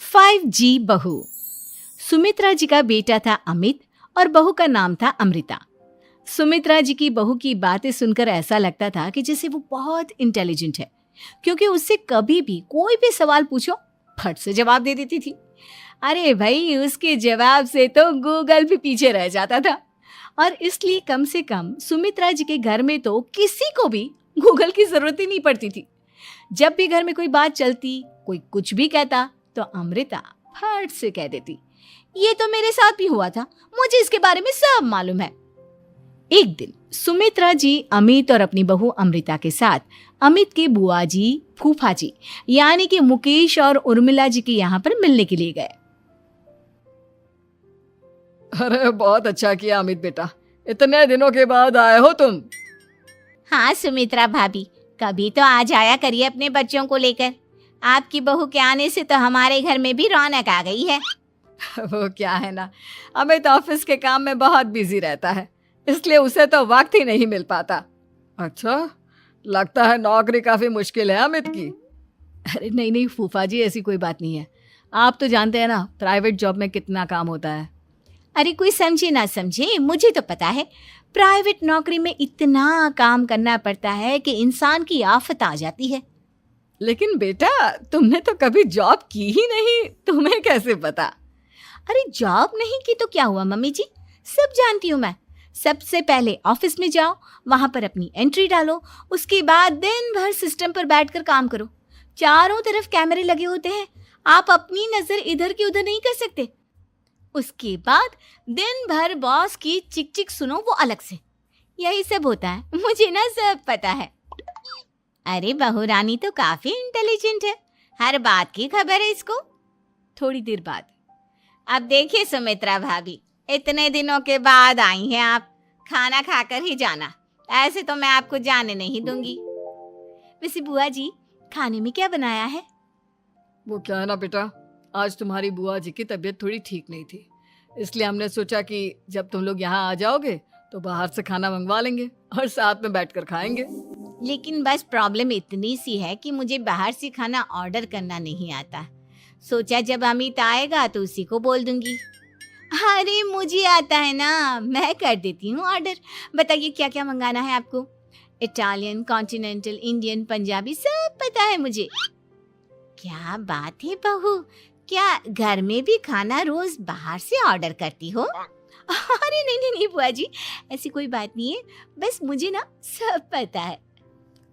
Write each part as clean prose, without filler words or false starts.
5G बहू। सुमित्रा जी का बेटा था अमित और बहू का नाम था अमृता। सुमित्रा जी की बहू की बातें सुनकर ऐसा लगता था कि जैसे वो बहुत इंटेलिजेंट है, क्योंकि उससे कभी भी कोई भी सवाल पूछो फट से जवाब दे देती थी। अरे भाई, उसके जवाब से तो गूगल भी पीछे रह जाता था। और इसलिए कम से कम सुमित्रा जी के घर में तो किसी को भी गूगल की जरूरत ही नहीं पड़ती थी। जब भी घर में कोई बात चलती, कोई कुछ भी कहता, तो अमृता फट से कह देती, ये तो मेरे साथ भी हुआ था, मुझे इसके बारे में सब मालूम है। एक दिन सुमित्रा जी अमित और अपनी बहू अमृता के साथ अमित के बुआ जी, फूफा जी यानी कि मुकेश और उर्मिला जी के यहाँ पर मिलने के लिए गए। अरे बहुत अच्छा किया अमित बेटा, इतने दिनों के बाद आए हो तुम। हाँ सुमित्रा भाभी, कभी तो आ जाया करिए अपने बच्चों को लेकर। आपकी बहू के आने से तो हमारे घर में भी रौनक आ गई है। वो क्या है ना, अमित ऑफिस के काम में बहुत बिजी रहता है, इसलिए उसे तो वक्त ही नहीं मिल पाता। अच्छा, लगता है नौकरी काफी मुश्किल है अमित की। अरे नहीं फूफा जी, ऐसी कोई बात नहीं है। आप तो जानते हैं ना प्राइवेट जॉब में कितना काम होता है। अरे कोई समझे ना समझे, मुझे तो पता है प्राइवेट नौकरी में इतना काम करना पड़ता है कि इंसान की आफत आ जाती है। लेकिन बेटा, तुमने तो कभी जॉब की ही नहीं, तुम्हें कैसे पता? अरे जॉब नहीं की तो क्या हुआ मम्मी जी, सब जानती हूँ मैं। सबसे पहले ऑफिस में जाओ, वहां पर अपनी एंट्री डालो, उसके बाद दिन भर सिस्टम पर बैठकर काम करो। चारों तरफ कैमरे लगे होते हैं, आप अपनी नजर इधर की उधर नहीं कर सकते। उसके बाद दिन भर बॉस की चिक चिक सुनो, वो अलग से। यही सब होता है, मुझे ना सब पता है। अरे बहू रानी तो काफी इंटेलिजेंट है, हर बात की खबर है इसको। थोड़ी देर बाद, अब देखिए सुमित्रा भाभी, इतने दिनों के बाद आई हैं आप, खाना खाकर ही जाना, ऐसे तो मैं आपको जाने नहीं दूंगी। वैसे बुआ जी, खाने में क्या बनाया है? वो क्या है ना बेटा, आज तुम्हारी बुआ जी की तबीयत थोड़ी ठीक नहीं थी, इसलिए हमने सोचा कि जब तुम लोग यहाँ आ जाओगे तो बाहर से खाना मंगवा लेंगे और साथ में बैठकर खाएंगे। लेकिन बस प्रॉब्लम इतनी सी है कि मुझे बाहर से खाना ऑर्डर करना नहीं आता। सोचा जब अमित आएगा तो उसी को बोल दूंगी। अरे मुझे आता है ना, मैं कर देती हूँ ऑर्डर। बताइए क्या क्या मंगाना है आपको? इटालियन, कॉन्टिनेंटल, इंडियन, पंजाबी, सब पता है मुझे। क्या बात है बहू, क्या घर में भी खाना रोज बाहर से ऑर्डर करती हो? अरे नहीं बुआ जी, ऐसी कोई बात नहीं है, बस मुझे ना सब पता है।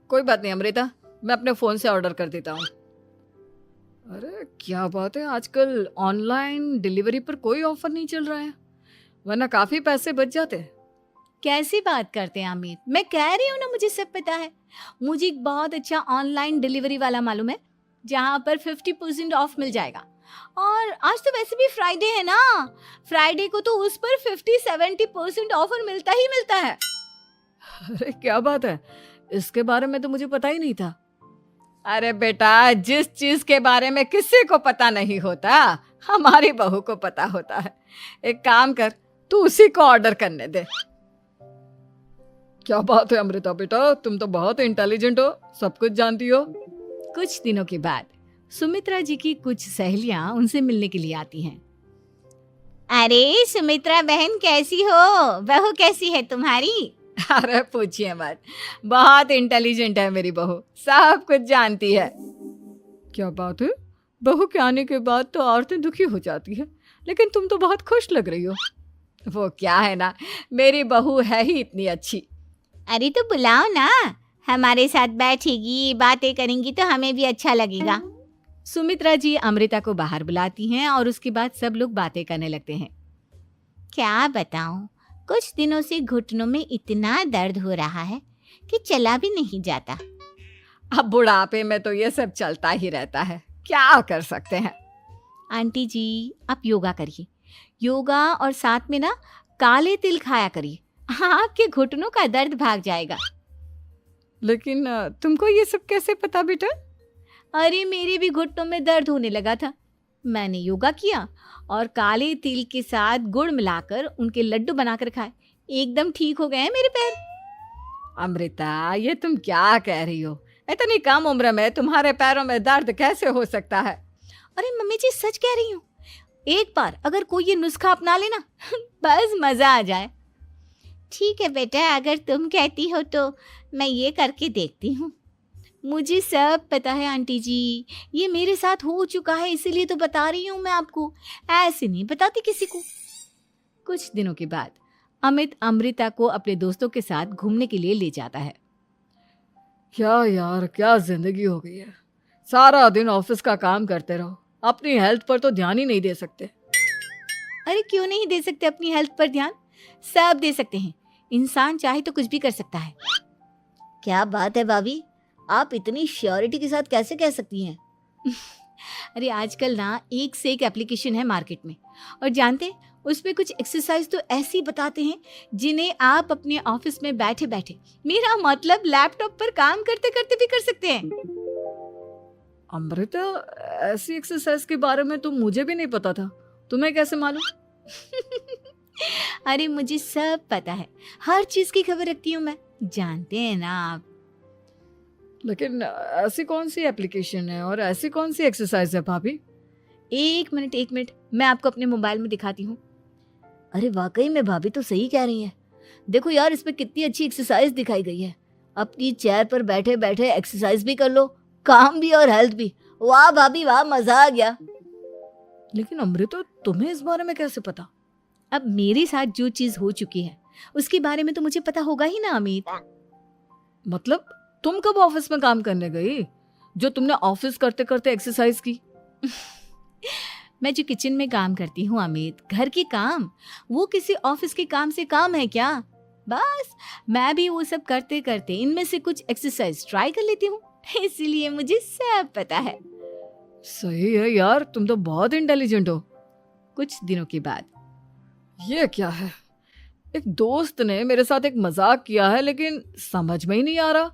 कोई बात नहीं अमृता, मैं अपने फोन से ऑर्डर कर देता हूँ। अरे क्या बात है, आजकल ऑनलाइन डिलीवरी पर कोई ऑफर नहीं चल रहा है, वरना काफी पैसे बच जाते। कैसी बात करते हैं अमित, मैं कह रही हूँ ना मुझे सब पता है। मुझे एक बहुत अच्छा ऑनलाइन डिलीवरी वाला मालूम है, जहाँ पर 50% ऑफ मिल जाएगा। और आज तो वैसे भी फ्राइडे है ना, फ्राइडे को तो उस पर 50-70% ऑफर मिलता ही मिलता है। अरे क्या बात है, इसके बारे में तो मुझे पता ही नहीं था। अरे बेटा, जिस चीज के बारे में किसी को पता नहीं होता, हमारी बहू को पता होता है। एक काम कर, तू उसी को ऑर्डर करने दे। क्या बात है अमृता बेटा, तुम तो बहुत इंटेलिजेंट हो, सब कुछ जानती हो। कुछ दिनों के बाद सुमित्रा जी की कुछ सहेलियां उनसे मिलने के लिए आती हैं। अरे सुमित्रा बहन कैसी हो, बहू कैसी है तुम्हारी? अरे पूछिए मत, बहुत इंटेलिजेंट है मेरी बहू, सब कुछ जानती है। क्या बात है, बहू के आने के बाद तो औरतें दुखी हो जाती है, लेकिन तुम तो बहुत खुश लग रही हो। वो क्या है ना, मेरी बहू है ही इतनी अच्छी। अरे तो बुलाओ ना, हमारे साथ बैठेगी, बातें करेंगी तो हमें भी अच्छा लगेगा। सुमित्रा जी अमृता को बाहर बुलाती हैं और उसके बाद सब लोग बातें करने लगते हैं। क्या बताऊं, कुछ दिनों से घुटनों में इतना दर्द हो रहा है कि चला भी नहीं जाता। अब बुढ़ापे में तो ये सब चलता ही रहता है, क्या कर सकते हैं। आंटी जी, आप योगा करिए, योगा और साथ में ना काले तिल खाया करिए, आपके घुटनों का दर्द भाग जाएगा। लेकिन तुमको ये सब कैसे पता बेटा? अरे मेरे भी घुटनों में दर्द होने लगा था, मैंने योगा किया और काले तिल के साथ गुड़ मिलाकर उनके लड्डू बनाकर खाए, एकदम ठीक हो गए हैं मेरे पैर। अमृता, ये तुम क्या कह रही हो? इतनी कम उम्र में तुम्हारे पैरों में दर्द कैसे हो सकता है? अरे मम्मी जी सच कह रही हूँ, एक बार अगर कोई ये नुस्खा अपना लेना बस मजा आ जाए। ठीक है बेटा, अगर तुम कहती हो तो मैं ये करके देखती हूँ। मुझे सब पता है आंटी जी, ये मेरे साथ हो चुका है, इसीलिए तो बता रही हूँ मैं आपको, ऐसे नहीं बताती किसी को। कुछ दिनों के बाद अमित अमृता को अपने दोस्तों के साथ घूमने के लिए ले जाता है। क्या यार, क्या जिंदगी हो गई है। सारा दिन ऑफिस का काम करते रहो, अपनी हेल्थ पर तो ध्यान ही नहीं दे सकते। अरे क्यों नहीं दे सकते अपनी हेल्थ पर ध्यान? सब दे सकते हैं, इंसान चाहे तो कुछ भी कर सकता है। क्या बात है भाभी, आप इतनी श्योरिटी के साथ कैसे कह सकती हैं? अरे आजकल ना एक से एक एप्लीकेशन है मार्केट में, और जानते हैं उसमें कुछ एक्सरसाइज तो ऐसी बताते हैं जिन्हें आप अपने ऑफिस में बैठे बैठे, मेरा मतलब लैपटॉप पर काम करते करते भी कर सकते हैं। अमृता, ऐसी एक्सरसाइज के बारे में तो मुझे भी नहीं पता था, तुम्हें कैसे मालूम? अरे मुझे सब पता है, हर चीज की खबर रखती हूँ मैं, जानते हैं ना आप। लेकिन ऐसी कौन सी एप्लीकेशन है और ऐसी कौन सी एक्सरसाइज है भाभी? एक मिनट, मैं आपको अपने मोबाइल में दिखाती हूँ। अरे वाकई में भाभी तो सही कह रही हैं। देखो यार, इसमें कितनी अच्छी एक्सरसाइज दिखाई गई है। अपनी चेयर पर बैठे बैठे एक्सरसाइज भी कर लो, काम भी और हेल्थ भी। वाह भाभी वाह, मजा आ गया। लेकिन अमृता, तुम्हें इस बारे में कैसे पता? अब मेरे साथ जो चीज हो चुकी है उसके बारे में तो मुझे पता होगा ही ना अमित। मतलब तुम कब ऑफिस में काम करने गई जो तुमने ऑफिस करते करते एक्सरसाइज की? मैं जो किचन में काम करती हूँ अमित, घर के काम, वो किसी ऑफिस के काम से काम है क्या? बस मैं भी वो सब करते करते इनमें से कुछ एक्सरसाइज ट्राई कर लेती हूँ, इसीलिए मुझे सब पता है। सही है यार, तुम तो बहुत इंटेलिजेंट हो। कुछ दिनों के बाद ये क्या है? एक दोस्त ने मेरे साथ एक मजाक किया है, लेकिन समझ में ही नहीं आ रहा।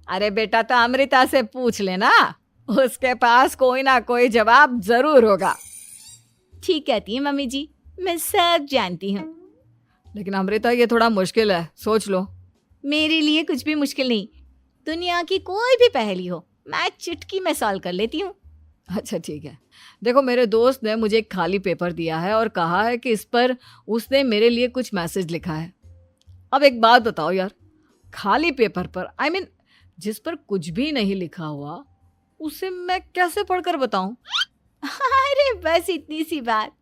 अरे बेटा, तो अमृता से पूछ लेना, उसके पास कोई ना कोई जवाब जरूर होगा। ठीक कहती है मम्मी जी, मैं सब जानती हूँ। लेकिन अमृता, ये थोड़ा मुश्किल है, सोच लो। मेरे लिए कुछ भी मुश्किल नहीं, दुनिया की कोई भी पहेली हो मैं चुटकी में सॉल्व कर लेती हूँ। अच्छा ठीक है, देखो मेरे दोस्त ने मुझे एक खाली पेपर दिया है और कहा है कि इस पर उसने मेरे लिए कुछ मैसेज लिखा है। अब एक बात बताओ यार, खाली पेपर पर, I mean, जिस पर कुछ भी नहीं लिखा हुआ, उसे मैं कैसे पढ़कर बताऊं? अरे बस इतनी सी बात,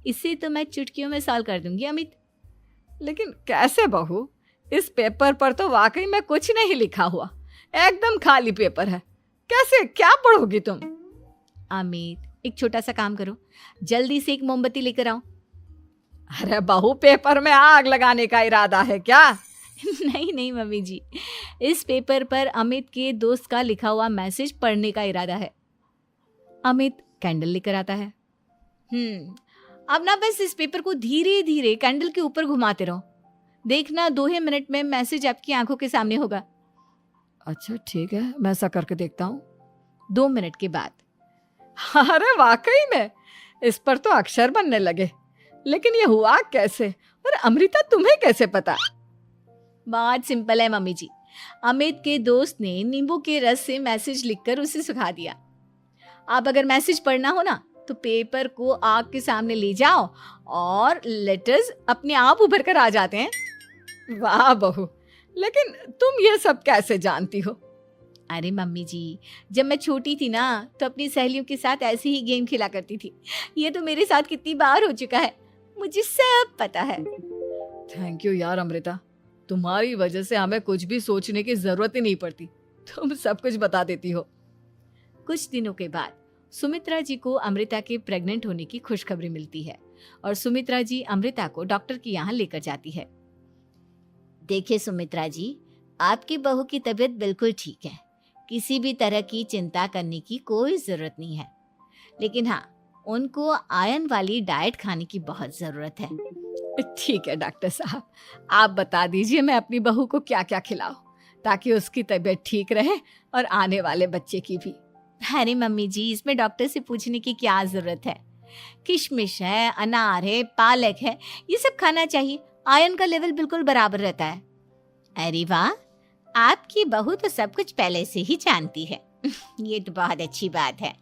इसे तो मैं चुटकियों में सॉल्व कर दूंगी अमित। लेकिन कैसे बहू? इस पेपर पर तो वाकई में कुछ नहीं लिखा हुआ, एकदम खाली पेपर है, कैसे, क्या पढ़ोगी तुम? अमित, एक छोटा सा काम करो, जल्दी से एक मोमबत्ती लेकर आओ। अरे बहू, पेपर में आग लगाने का इरादा है क्या? नहीं मम्मी जी, इस पेपर पर अमित के दोस्त का लिखा हुआ मैसेज पढ़ने का इरादा है। अमित कैंडल लेकर आता है। अब ना बस इस पेपर को धीरे धीरे कैंडल के ऊपर घुमाते रहो, देखना 2 ही मिनट में मैसेज आपकी आंखों के सामने होगा। अच्छा ठीक है, मैं ऐसा करके देखता हूँ। 2 मिनट के बाद, अरे वाकई में इस पर तो अक्षर बनने लगे, लेकिन ये हुआ कैसे? और अमृता, तुम्हें कैसे पता? बहुत सिंपल है मम्मी जी, अमित के दोस्त ने नींबू के रस से मैसेज लिखकर उसे सुखा दिया। अब अगर मैसेज पढ़ना हो ना तो पेपर को आग के सामने ले जाओ और लेटर्स अपने आप उभर कर आ जाते हैं। वाह बहू, लेकिन तुम ये सब कैसे जानती हो? अरे मम्मी जी, जब मैं छोटी थी ना तो अपनी सहेलियों के साथ ऐसे ही गेम खेला करती थी। ये तो मेरे साथ कितनी बार हो चुका है, मुझे सब पता है। थैंक यू यार अमृता, तुम्हारी वजह से हमें कुछ भी सोचने की जरूरत ही नहीं पड़ती, तुम सब कुछ बता देती हो। कुछ दिनों के बाद सुमित्रा जी को अमृता के प्रेग्नेंट होने की खुशखबरी मिलती है और सुमित्रा जी अमृता को डॉक्टर के यहाँ लेकर जाती है। देखिए सुमित्रा जी, आपकी बहू की तबीयत बिल्कुल ठीक है, किसी भी तरह की चिंता करने की कोई जरूरत नहीं है, लेकिन हाँ, उनको आयरन वाली डाइट खाने की बहुत जरूरत है। ठीक है डॉक्टर साहब, आप बता दीजिए मैं अपनी बहू को क्या क्या खिलाऊं ताकि उसकी तबीयत ठीक रहे और आने वाले बच्चे की भी। अरे मम्मी जी, इसमें डॉक्टर से पूछने की क्या जरूरत है, किशमिश है, अनार है, पालक है, ये सब खाना चाहिए, आयरन का लेवल बिल्कुल बराबर रहता है। अरे वाह, आपकी बहू तो सब कुछ पहले से ही जानती है। ये तो बहुत अच्छी बात है।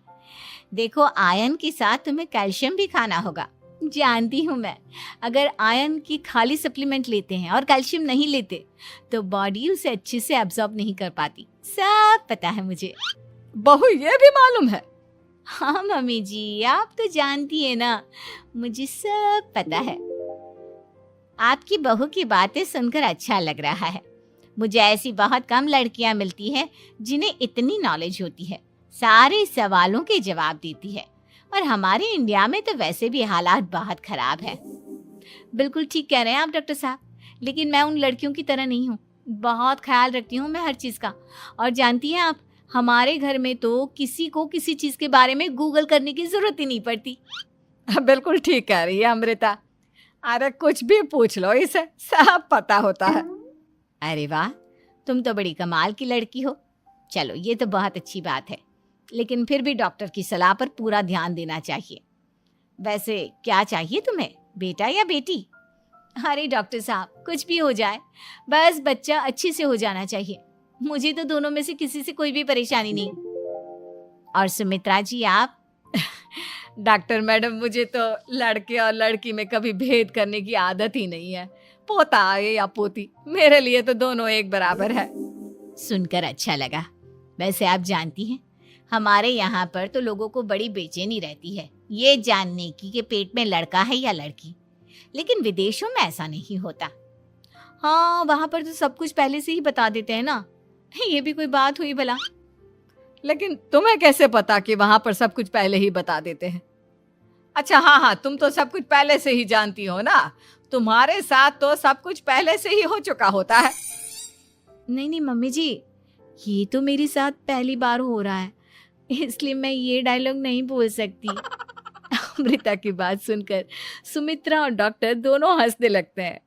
देखो, आयरन के साथ तुम्हें कैल्शियम भी खाना होगा। जानती हूँ मैं, अगर आयरन की खाली सप्लीमेंट लेते हैं और कैल्शियम नहीं लेते तो बॉडी उसे अच्छे से एब्जॉर्ब नहीं कर पाती। सब पता है मुझे। बहू ये भी मालूम है? हाँ मम्मी जी, आप तो जानती है ना, मुझे सब पता है। आपकी बहू की बातें सुनकर अच्छा लग रहा है। मुझे ऐसी बहुत कम लड़कियां मिलती हैं जिन्हें इतनी नॉलेज होती है, सारे सवालों के जवाब देती है। और हमारे इंडिया में तो वैसे भी हालात बहुत खराब है। बिल्कुल ठीक कह रहे हैं आप डॉक्टर साहब, लेकिन मैं उन लड़कियों की तरह नहीं हूँ। बहुत ख्याल रखती हूँ मैं हर चीज़ का। और जानती हैं आप, हमारे घर में तो किसी को किसी चीज़ के बारे में गूगल करने की ज़रूरत ही नहीं पड़ती। बिल्कुल ठीक कह रही है अमृता। अरे कुछ भी पूछ लो इसे, सब पता होता है। अरे वाह, तुम तो बड़ी कमाल की लड़की हो। चलो, ये तो बहुत अच्छी बात है, लेकिन फिर भी डॉक्टर की सलाह पर पूरा ध्यान देना चाहिए। वैसे क्या चाहिए तुम्हें, बेटा या बेटी? अरे डॉक्टर साहब, कुछ भी हो जाए, बस बच्चा अच्छे से हो जाना चाहिए। मुझे तो दोनों में से किसी से कोई भी परेशानी नहीं। और सुमित्रा जी, आप? डॉक्टर मैडम, मुझे तो लड़के और लड़की में कभी भेद करने की आदत ही नहीं है। पोता आए या पोती, मेरे लिए तो दोनों एक बराबर है। सुनकर अच्छा लगा। वैसे आप जानती हैं, हमारे यहाँ पर तो लोगों को बड़ी बेचैनी रहती है ये जानने की कि पेट में लड़का है या लड़की, लेकिन विदेशों में ऐसा नहीं होता। हाँ, वहाँ पर तो सब कुछ पहले से ही बता देते हैं ना। ये भी कोई बात हुई भला? लेकिन तुम्हें कैसे पता कि वहां पर सब कुछ पहले ही बता देते हैं? अच्छा हाँ, तुम तो सब कुछ पहले से ही जानती हो ना। तुम्हारे साथ तो सब कुछ पहले से ही हो चुका होता है। नहीं मम्मी जी, ये तो मेरे साथ पहली बार हो रहा है, इसलिए मैं ये डायलॉग नहीं बोल सकती। अमृता की बात सुनकर सुमित्रा और डॉक्टर दोनों हंसने लगते हैं।